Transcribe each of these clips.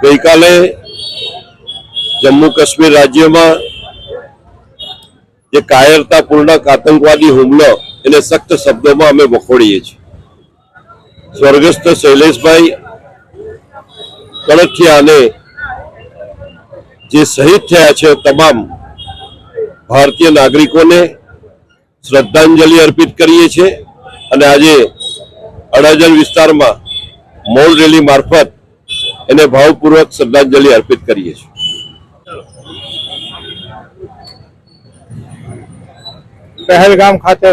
ગઈકાલે જમ્મુ કાશ્મીર રાજ્યમાં જે કાયરતાપૂર્ણ આતંકવાદી હુમલો એને સખ્ત શબ્દોમાં અમે વખોડીએ છીએ. સ્વર્ગસ્થ શૈલેષભાઈ કણથિયા અને જે શહીદ થયા છે તમામ ભારતીય નાગરિકોને શ્રદ્ધાંજલિ અર્પિત કરીએ છીએ અને આજે અડાજણ વિસ્તારમાં મૌન રેલી મારફત એને ભાવપૂર્વક શ્રદ્ધાંજલિ અર્પિત કરીએ છીએ. પહેલગામ ખાતે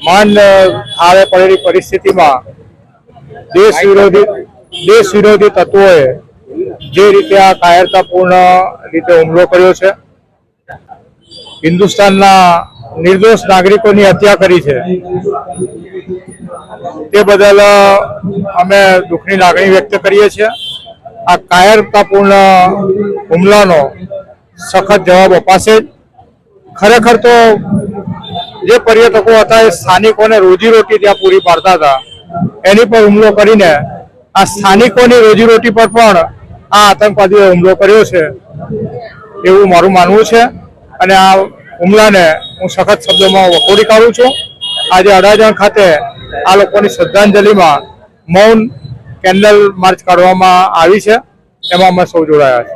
માંડ થાળે પડેલી પરિસ્થિતિમાં દેશ વિરોધી તત્વોએ જે રીતે આ કાયરતાપૂર્ણ રીતે હુમલો કર્યો છે, હિન્દુસ્તાનના નિર્દોષ નાગરિકોની હત્યા કરી છે, તે બદલ અમે દુઃખની લાગણી વ્યક્ત કરીએ છીએ. આ કાયરતાપૂર્ણ હુમલાનો સખત જવાબ અપાશે. ખરેખર તો જે પર્યટકો હતા એ સ્થાનિકોને રોજીરોટી ત્યાં પૂરી પાડતા હતા, એની પર હુમલો કરીને આ સ્થાનિકોની રોજીરોટી પર પણ આ આતંકવાદીઓએ હુમલો કર્યો છે એવું મારું માનવું છે. અને આ હુમલાને હું સખત શબ્દોમાં વખોડી કાઢું છું. આજે અડાજણ ખાતે આ લોકોની શ્રદ્ધાંજલિમાં મૌન કેન્ડલ માર્ચ કાઢવામાં આવી છે, એમાં અમે સૌ જોડાયા છે.